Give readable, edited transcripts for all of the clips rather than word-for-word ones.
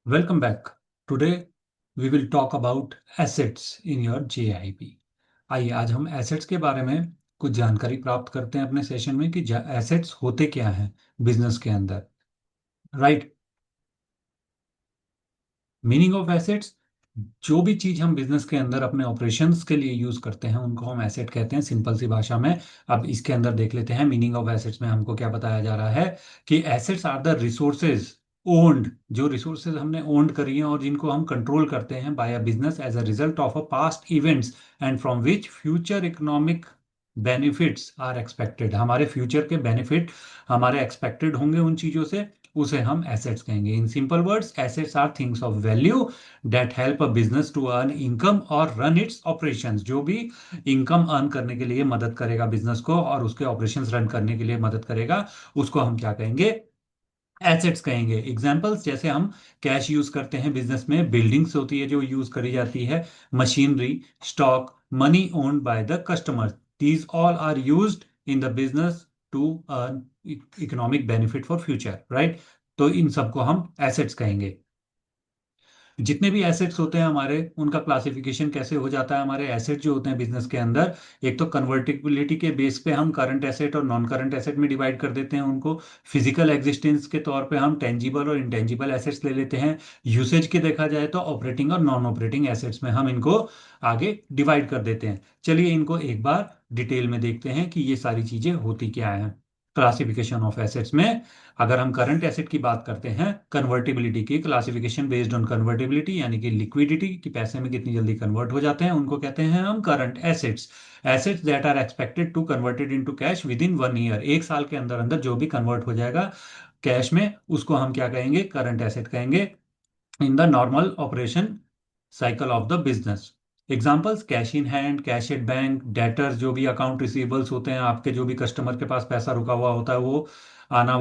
Welcome back. Today we will talk about assets in your JIP. आइए आज हम assets के बारे में कुछ जानकारी प्राप्त करते हैं अपने सेशन में कि एसेट्स होते क्या हैं बिजनेस के अंदर। राइट। मीनिंग ऑफ एसेट्स, जो भी चीज हम बिजनेस के अंदर अपने ऑपरेशंस के लिए यूज करते हैं उनको हम एसेट कहते हैं, सिंपल सी भाषा में। अब इसके अंदर देख लेते हैं मीनिंग ऑफ एसेट्स में हमको क्या बताया जा रहा है कि assets are the resources owned, जो रिसोर्सेज हमने ओन्ड करी हैं और जिनको हम कंट्रोल करते हैं by a business as a result of a past events and from which future economic benefits are expected. हमारे फ्यूचर के बेनिफिट हमारे एक्सपेक्टेड होंगे उन चीजों से, उसे हम एसेट्स कहेंगे। In simple words, assets are things of value that help a business to earn income और रन इट्स ऑपरेशंस। जो भी इनकम अर्न करने के लिए मदद करेगा बिजनेस को और उसके ऑपरेशंस रन करने के लिए मदद करेगा, उसको हम क्या कहेंगे? एसेट्स कहेंगे। एग्जांपल्स, जैसे हम कैश यूज करते हैं बिजनेस में, बिल्डिंग्स होती है जो यूज करी जाती है, machinery, stock, money owned by the customer, these all are used in the business to earn economic benefit for future. Right. तो इन सबको हम एसेट्स कहेंगे। जितने भी एसेट्स होते हैं हमारे, उनका क्लासिफिकेशन कैसे हो जाता है? हमारे एसेट जो होते हैं बिजनेस के अंदर, एक तो कन्वर्टिबिलिटी के बेस पे हम करंट एसेट और नॉन करंट एसेट में डिवाइड कर देते हैं उनको। फिजिकल एग्जिस्टेंस के तौर पे हम टेंजिबल और इंटेंजिबल एसेट्स ले लेते हैं। यूसेज के देखा जाए तो ऑपरेटिंग और नॉन ऑपरेटिंग एसेट्स में हम इनको आगे डिवाइड कर देते हैं। चलिए इनको एक बार डिटेल में देखते हैं कि ये सारी चीजें होती क्या है क्लासिफिकेशन ऑफ एसेट्स में। अगर हम करंट एसेट की बात करते हैं, कन्वर्टिबिलिटी की क्लासिफिकेशन बेस्ड ऑन कन्वर्टिबिलिटी, यानी कि लिक्विडिटी कि पैसे में कितनी जल्दी कन्वर्ट हो जाते हैं, उनको कहते हैं हम current assets. Assets that are expected to converted into cash with in 1 year, एक साल के अंदर अंदर जो भी कन्वर्ट हो जाएगा कैश में, उसको हम क्या कहेंगे? करंट एसेट कहेंगे इन the normal operation cycle of the business. Examples, cash in hand, cash at bank, debtors, जो भी अकाउंट रिसीवेबल्स होते हैं आपके, जो भी कस्टमर के पास पैसा रुका हुआ होता है वो आना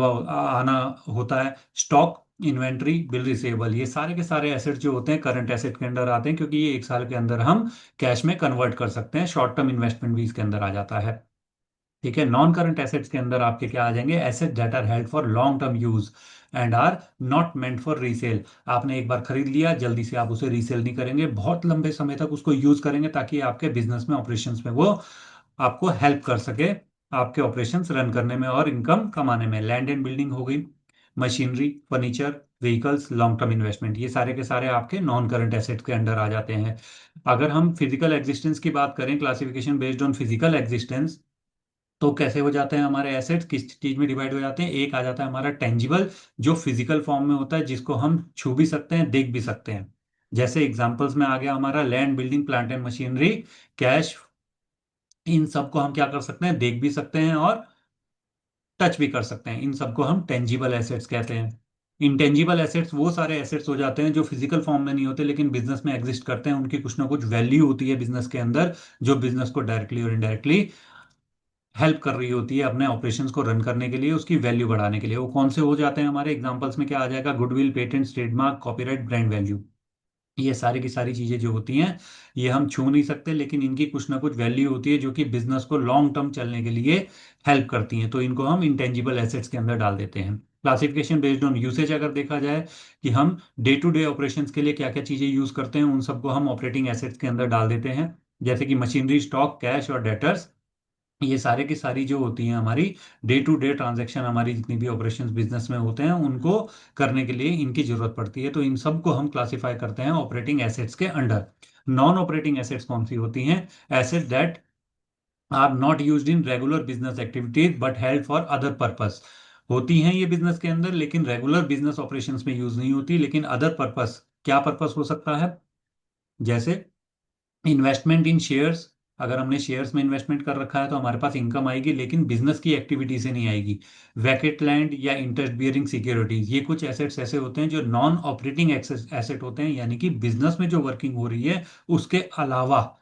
होता है। स्टॉक, इन्वेंट्री, बिल रिसीवेबल, ये सारे के सारे एसेट जो होते हैं करंट एसेट के अंदर आते हैं, क्योंकि ये एक साल के अंदर हम कैश में कन्वर्ट कर सकते हैं। शॉर्ट टर्म इन्वेस्टमेंट भी इसके अंदर आ जाता है। ठीक है। नॉन करंट एसेट्स के अंदर आपके क्या आ जाएंगे? Asset that are held for long term use and are not meant for resale. आपने एक बार खरीद लिया, जल्दी से आप उसे रीसेल नहीं करेंगे, बहुत लंबे समय तक उसको यूज करेंगे ताकि आपके बिजनेस में, ऑपरेशंस में वो आपको हेल्प कर सके आपके ऑपरेशंस रन करने में और इनकम कमाने में। लैंड एंड बिल्डिंग हो गई, machinery, furniture, vehicles, long term investment, ये सारे के सारे आपके नॉन करंट एसेट्स के अंडर आ जाते हैं। अगर हम फिजिकल एग्जिस्टेंस की बात करें, classification based on physical existence, तो कैसे हो जाते हैं हमारे एसेट्स, किस चीज में डिवाइड हो जाते हैं? एक आ जाता है हमारा टेंजिबल, जो फिजिकल फॉर्म में होता है, जिसको हम छू भी सकते हैं, देख भी सकते हैं। जैसे एग्जांपल्स में आ गया हमारा land, building, plant and machinery, cash, इन सबको हम क्या कर सकते हैं? देख भी सकते हैं और टच भी कर सकते हैं। इन सबको हम टेंजिबल एसेट्स कहते हैं। इंटेंजिबल एसेट्स वो सारे एसेट्स हो जाते हैं जो फिजिकल फॉर्म में नहीं होते लेकिन बिजनेस में एग्जिस्ट करते हैं, उनकी कुछ ना कुछ वैल्यू होती है बिजनेस के अंदर, जो बिजनेस को डायरेक्टली और इनडायरेक्टली हेल्प कर रही होती है अपने ऑपरेशंस को रन करने के लिए, उसकी वैल्यू बढ़ाने के लिए। वो कौन से हो जाते हैं हमारे एग्जांपल्स में? क्या आ जाएगा? Goodwill, patent, trademark, copyright, brand value. ये सारी की सारी चीजें जो होती हैं, ये हम छू नहीं सकते लेकिन इनकी कुछ ना कुछ वैल्यू होती है जो कि बिजनेस को लॉन्ग टर्म चलने के लिए हेल्प करती हैं, तो इनको हम इंटेंजिबल एसेट्स के अंदर डाल देते हैं। क्लासिफिकेशन बेस्ड ऑन यूसेज अगर देखा जाए कि हम डे टू डे ऑपरेशंस के लिए क्या क्या चीजें यूज करते हैं, उन सबको हम ऑपरेटिंग एसेट्स के अंदर डाल देते हैं। जैसे कि मशीनरी, स्टॉक, कैश और डेटर्स, ये सारे की सारी जो होती हैं हमारी डे टू डे ट्रांजैक्शन, हमारी जितनी भी ऑपरेशंस बिजनेस में होते हैं उनको करने के लिए इनकी जरूरत पड़ती है, तो इन सब को हम क्लासिफाई करते हैं ऑपरेटिंग एसेट्स के अंडर। नॉन ऑपरेटिंग एसेट्स कौन सी होती हैं? Asset that are not used in regular business activities but held for other purpose. होती हैं ये बिजनेस के अंदर लेकिन रेगुलर बिजनेस ऑपरेशंस में यूज नहीं होती, लेकिन अदर पर्पस, क्या पर्पस हो सकता है? जैसे इन्वेस्टमेंट इन शेयर्स, अगर हमने शेयर्स में इन्वेस्टमेंट कर रखा है तो हमारे पास इनकम आएगी लेकिन बिजनेस की एक्टिविटी से नहीं आएगी। वैकेट लैंड या इंटरेस्ट बियरिंग सिक्योरिटीज, ये कुछ एसेट्स ऐसे होते हैं जो नॉन ऑपरेटिंग एसेट होते हैं, यानी कि बिजनेस में जो वर्किंग हो रही है उसके अलावा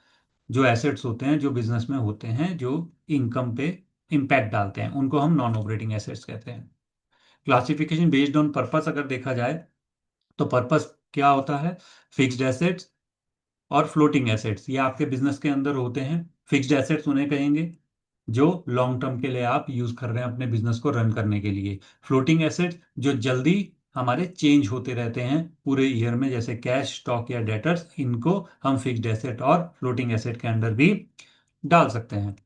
जो एसेट्स होते हैं जो बिजनेस में होते हैं, जो इनकम पे इम्पैक्ट डालते हैं, उनको हम नॉन ऑपरेटिंग एसेट्स कहते हैं। क्लासिफिकेशन बेस्ड ऑन पर्पस अगर देखा जाए तो पर्पस क्या होता है? फिक्स्ड एसेट्स और फ्लोटिंग एसेट्स, ये आपके बिजनेस के अंदर होते हैं। फिक्स्ड एसेट्स उन्हें कहेंगे जो लॉन्ग टर्म के लिए आप यूज कर रहे हैं अपने बिजनेस को रन करने के लिए। फ्लोटिंग एसेट्स जो जल्दी हमारे चेंज होते रहते हैं पूरे ईयर में, जैसे कैश, स्टॉक या डेटर्स, इनको हम फिक्स्ड एसेट और फ्लोटिंग एसेट के अंडर भी डाल सकते हैं।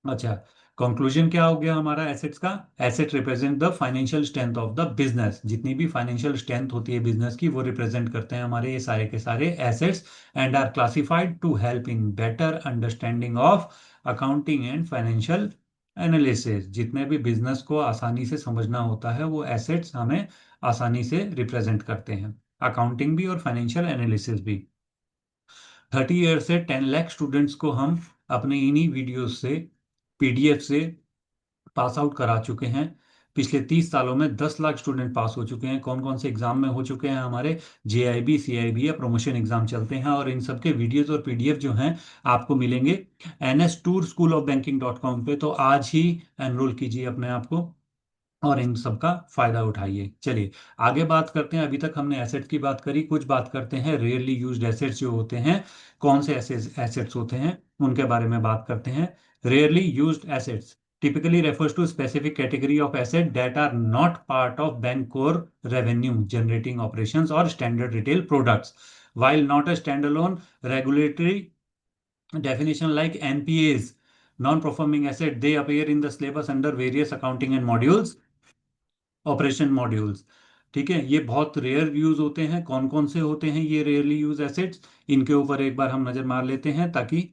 अच्छा, कंक्लूजन क्या हो गया हमारा एसेट्स का? Asset represent the financial strength of the business. जितनी भी फाइनेंशियल स्ट्रेंथ होती है बिजनेस की, वो रिप्रेजेंट करते हैं हमारे ये सारे के सारे assets, and are classified to help in better understanding of accounting and financial analysis. जितने भी बिजनेस को आसानी से समझना होता है, वो एसेट्स हमें आसानी से रिप्रेजेंट करते हैं, अकाउंटिंग भी और फाइनेंशियल एनालिसिस भी। 30 ईयर से 10 लाख स्टूडेंट्स को हम अपने इन्हीं वीडियोस से, पीडीएफ से पास आउट करा चुके हैं। पिछले 30 सालों में 10 लाख स्टूडेंट पास हो चुके हैं। कौन कौन से एग्जाम में हो चुके हैं हमारे? जेआईबी, सीआईबी या प्रमोशन एग्जाम चलते हैं, और इन सब के वीडियोज और पीडीएफ जो हैं आपको मिलेंगे NSTourSchoolOfBanking.com पे। तो आज ही एनरोल कीजिए अपने आप को और इन सब का फायदा उठाइए। चलिए आगे बात करते हैं। अभी तक हमने एसेट्स की बात करी, कुछ बात करते हैं रेयरली यूज्ड एसेट्स जो होते हैं। कौन से एसेट्स होते हैं उनके बारे में बात करते हैं। Rarely used assets typically refers to specific category of asset that are not part of bank core revenue generating operations or standard retail products. While not a standalone regulatory definition like NPAs, non-performing asset, they appear in the syllabus under various accounting and modules, operation modules. ठीक है, ये बहुत rare use होते हैं। कौन कौन से होते हैं ये रेयरली यूज एसेट्स, इनके ऊपर एक बार हम नजर मार लेते हैं ताकि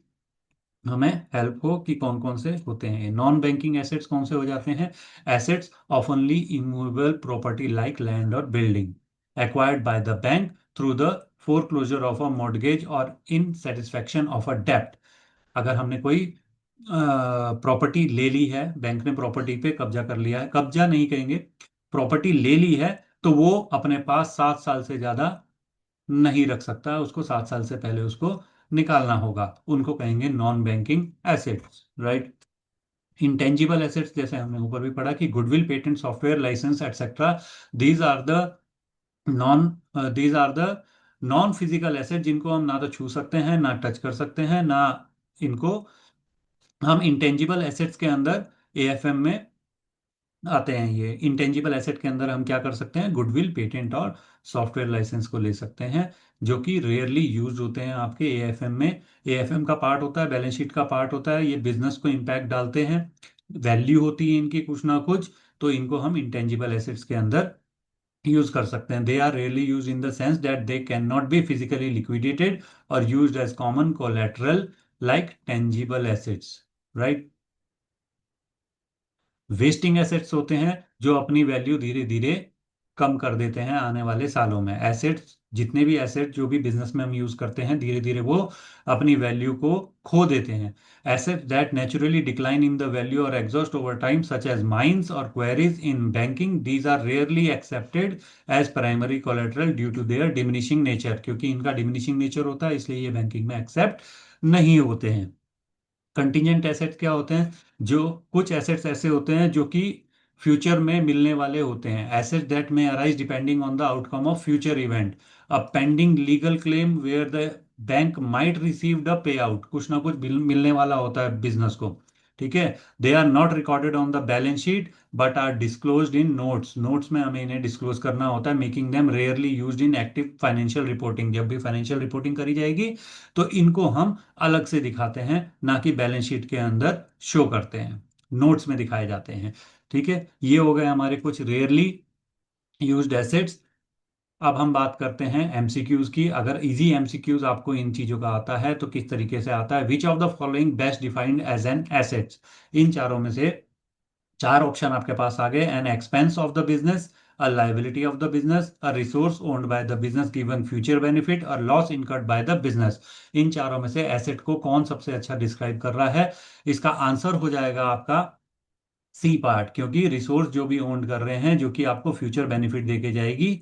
हमें हेल्प हो कि कौन कौन से होते हैं। नॉन बैंकिंग एसेट्स कौन से हो जाते हैं? Assets of only immovable property like land और building acquired by the bank through the foreclosure of a mortgage और इन सेटिस्फैक्शन ऑफ अ डेप्ट। अगर हमने कोई प्रॉपर्टी ले ली है, बैंक ने प्रॉपर्टी पे कब्जा कर लिया है, कब्जा नहीं कहेंगे, प्रॉपर्टी ले ली है, तो वो अपने पास 7 साल से ज्यादा नहीं रख सकता, उसको 7 साल से पहले उसको निकालना होगा। उनको कहेंगे non banking assets, right. Intangible assets जैसे हमने ऊपर भी पढ़ा कि goodwill, patent, software licence etcetera, these are the non these are the non physical asset, जिनको हम ना तो छू सकते हैं, ना टच कर सकते हैं, ना इनको हम इंटेंजिबल एसेट्स के अंदर एएफएम में आते हैं। ये इंटेंजिबल एसेट के अंदर हम क्या कर सकते हैं? गुडविल, पेटेंट और सॉफ्टवेयर लाइसेंस को ले सकते हैं, जो कि रेयरली यूज होते हैं आपके एएफएम में। एएफएम का पार्ट होता है, बैलेंस शीट का पार्ट होता है, ये बिजनेस को इम्पैक्ट डालते हैं, वैल्यू होती है इनकी कुछ ना कुछ, तो इनको हम इंटेंजिबल एसेट्स के अंदर यूज कर सकते हैं। They are rarely use in the sense that they can not be physically liquidated और used as common collateral like tangible assets, right. Wasting assets होते हैं जो अपनी वैल्यू धीरे धीरे कम कर देते हैं आने वाले सालों में। एसेट्स, जितने भी एसेट जो भी बिजनेस में हम यूज करते हैं, धीरे धीरे वो अपनी वैल्यू को खो देते हैं। Assets that naturally decline in the value और exhaust over time such as mines और quarries in banking, these are rarely accepted as primary collateral due to their diminishing nature. क्योंकि इनका डिमिनिशिंग नेचर होता है, इसलिए ये बैंकिंग में accept नहीं होते हैं। कंटिजेंट एसेट्स क्या होते हैं? जो कुछ एसेट्स ऐसे होते हैं जो कि फ्यूचर में मिलने वाले होते हैं। Assets that may arise depending on the outcome of future event, a pending legal claim where the bank might receive the pay out. कुछ ना कुछ मिलने वाला होता है बिजनेस को, ठीक है। They are not recorded on the balance sheet but are disclosed in notes. Notes में हमें इन्हें डिस्क्लोज करना होता है, making them rarely used in active financial reporting. जब भी फाइनेंशियल रिपोर्टिंग करी जाएगी तो इनको हम अलग से दिखाते हैं, ना कि बैलेंस शीट के अंदर शो करते हैं, नोट्स में दिखाए जाते हैं। ठीक है, ये हो गए हमारे कुछ रेयरली यूज्ड एसेट्स। अब हम बात करते हैं एमसीक्यूज की। अगर इजी एमसीक्यूज आपको इन चीजों का आता है तो किस तरीके से आता है? Which of the following best defined as an assets? इन चारों में से चार ऑप्शन आपके पास आ गए। An expense of the business, a liability of the business, a resource owned by the business given future benefit और loss incurred by the business. इन चारों में से एसेट को कौन सबसे अच्छा डिस्क्राइब कर रहा है? इसका आंसर हो जाएगा आपका सी पार्ट, क्योंकि रिसोर्स जो भी ओन कर रहे हैं जो कि आपको फ्यूचर बेनिफिट देके जाएगी,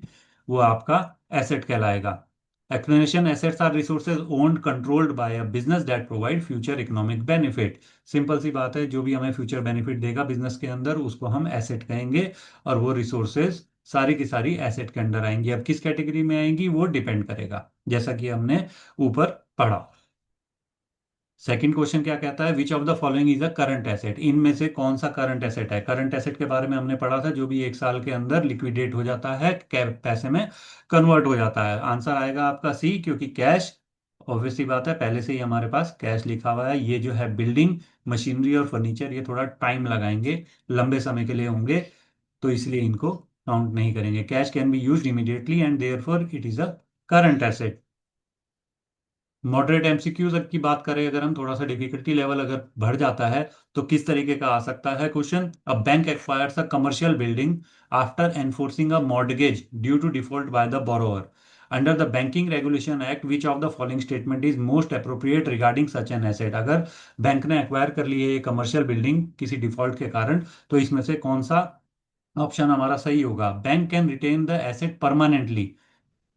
वो आपका एसेट कहलाएगा। Explanation: assets are resources owned controlled by a business that provide future economic benefit. Simple सी बात है, जो भी हमें फ्यूचर बेनिफिट देगा बिजनेस के अंदर, उसको हम एसेट कहेंगे, और वो रिसोर्सेज सारी की सारी एसेट के अंदर आएंगी। अब किस कैटेगरी में आएंगी वो डिपेंड करेगा, जैसा कि हमने ऊपर पढ़ा। सेकंड क्वेश्चन क्या कहता है, which of the following is a current asset, इनमें से कौन सा करंट एसेट है। करंट एसेट के बारे में हमने पढ़ा था, जो भी एक साल के अंदर लिक्विडेट हो जाता है, पैसे में कन्वर्ट हो जाता है। आंसर आएगा आपका सी, क्योंकि कैश, ऑब्वियसली बात है, पहले से ही हमारे पास कैश लिखा हुआ है। ये जो है बिल्डिंग, मशीनरी और फर्नीचर, ये थोड़ा टाइम लगाएंगे, लंबे समय के लिए होंगे, तो इसलिए इनको काउंट नहीं करेंगे। Cash can be used immediately and therefore it is a current asset. Moderate MCQs की बात करें अगर हम, थोड़ा सा डिफिकल्टी लेवल अगर बढ़ जाता है, तो किस तरीके का आ सकता है question. A bank acquires a commercial building after enforcing a mortgage due to default by the borrower under the banking regulation act, which of the following statement is most appropriate regarding such an asset. अगर bank ने acquire कर ली है ये commercial building किसी default के कारण, तो इसमें से कौन सा ऑप्शन हमारा सही होगा। Bank can retain the asset permanently,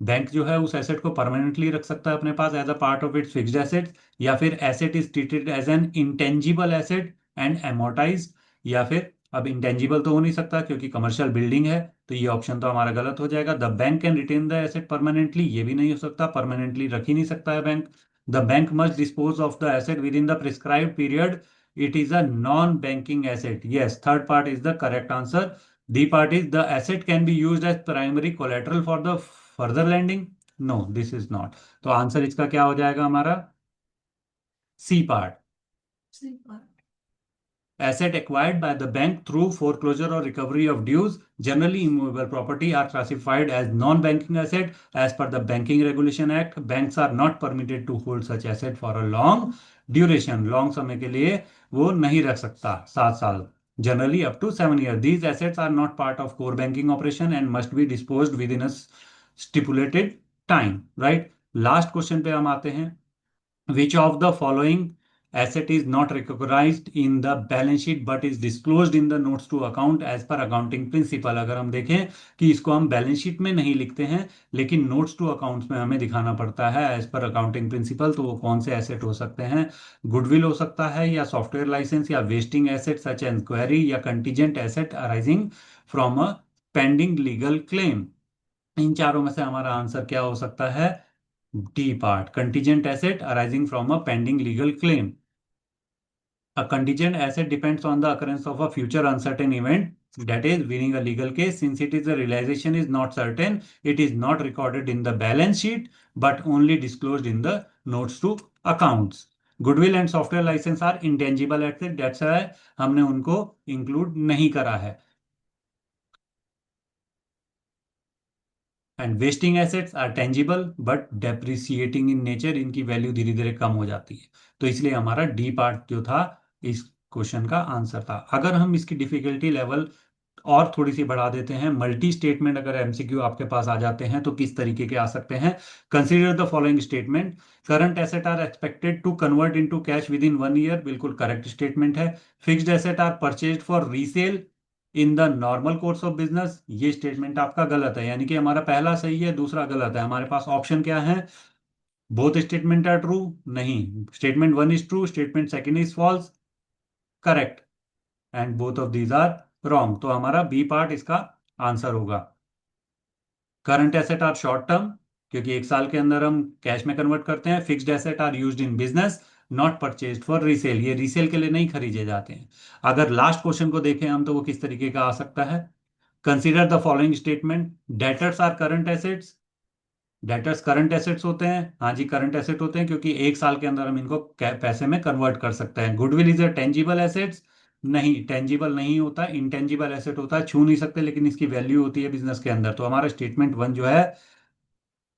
bank जो है उस एसेट को परमानेंटली रख सकता है अपने पास as a part of its fixed asset, या फिर asset is treated as an intangible asset and amortise, या फिर अब इंटेंजिबल तो हो नहीं सकता क्योंकि कमर्शियल बिल्डिंग है, तो ये ऑप्शन तो हमारा गलत हो जाएगा। The bank can retain the asset permanently, ये भी नहीं हो सकता, परमानेंटली रख ही नहीं सकता है bank. The bank must dispose of the asset with in the prescribed period, it is a non banking asset. Yes, third part is the correct answer. The part is the asset can be used as primary collateral for the further lending. No, this is not. तो answer इसका क्या हो जाएगा हमारा, C part. Asset acquired by the bank through foreclosure or recovery of dues, generally immovable property, are classified as non-banking asset as per the Banking Regulation Act. Banks are not permitted to hold such asset for a long duration. Long समय के लिए वो नहीं रख सकता, 7 साल, generally up to 7 years. These assets are not part of core banking operation and must be disposed within a stipulated time. Right? Last question पे हम आते हैं, which of the following asset is not recognized in the balance sheet but is disclosed in the notes to account as per accounting principle। अगर हम देखें कि इसको हम बैलेंस शीट में नहीं लिखते हैं लेकिन नोट्स टू अकाउंट्स में हमें दिखाना पड़ता है एज पर अकाउंटिंग प्रिंसिपल, तो वो कौन से एसेट हो सकते हैं। गुडविल हो सकता है, या सॉफ्टवेयर लाइसेंस, या wasting asset such as quarry, या contingent asset arising from a pending legal claim. इन चारों में से हमारा आंसर क्या हो सकता है, D part, contingent asset arising from a pending legal claim. A contingent asset depends on the occurrence of a future uncertain event, that is winning a legal case. Since it is the realization is not certain, it is not recorded in the balance sheet but only disclosed in the notes to accounts. Goodwill and software license are intangible asset, that's why हमने उनको include नहीं करा है। And wasting assets are tangible but depreciating in nature, इनकी value धीरे धीरे कम हो जाती है, तो इसलिए हमारा डी पार्ट जो था इस क्वेश्चन का आंसर था। अगर हम इसकी डिफिकल्टी लेवल और थोड़ी सी बढ़ा देते हैं, मल्टी स्टेटमेंट अगर एमसीक्यू आपके पास आ जाते हैं तो किस तरीके के आ सकते हैं। Consider the following statement, current asset are expected to convert into cash with in 1 year, बिल्कुल करेक्ट स्टेटमेंट है। Fixed asset are purchased for resale in the normal course of business, ये स्टेटमेंट आपका गलत है, यानी कि हमारा पहला सही है दूसरा गलत है। हमारे पास ऑप्शन क्या है, बोथ स्टेटमेंट आर ट्रू, नहीं, statement one is true, statement second is false, correct, and both of these are wrong, तो हमारा बी पार्ट इसका आंसर होगा। Current asset are short term, क्योंकि एक साल के अंदर हम कैश में कन्वर्ट करते हैं। Fixed asset are used in business, not purchased for resale, ये रीसेल के लिए नहीं खरीदे जाते हैं। अगर लास्ट क्वेश्चन को देखें हम, तो वो किस तरीके का आ सकता है, consider the following statement, debtors are current assets, debtors current assets होते हैं, हाँ जी करंट एसेट होते हैं, क्योंकि एक साल के अंदर हम इनको पैसे में कन्वर्ट कर सकते हैं। Goodwill is a tangible assets, नहीं, टेंजिबल नहीं होता, इंटेंजिबल एसेट होता है, छू नहीं सकते लेकिन इसकी वैल्यू होती है बिजनेस के अंदर, तो हमारा स्टेटमेंट वन जो है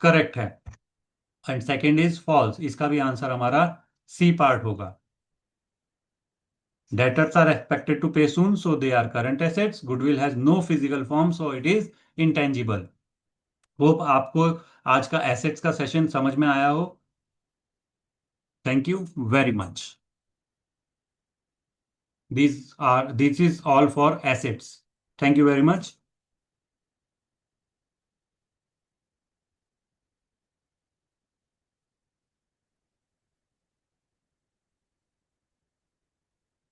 करेक्ट है। एंड सेकेंड इज फॉल्स, इसका भी आंसर हमारा सी पार्ट होगा। Debtors are expected to pay soon, so they are current assets. Goodwill has no physical form, so it is intangible. Hope आपको आज का एसेट्स का सेशन समझ में आया हो। Thank you very much. This is all for assets. Thank you very much.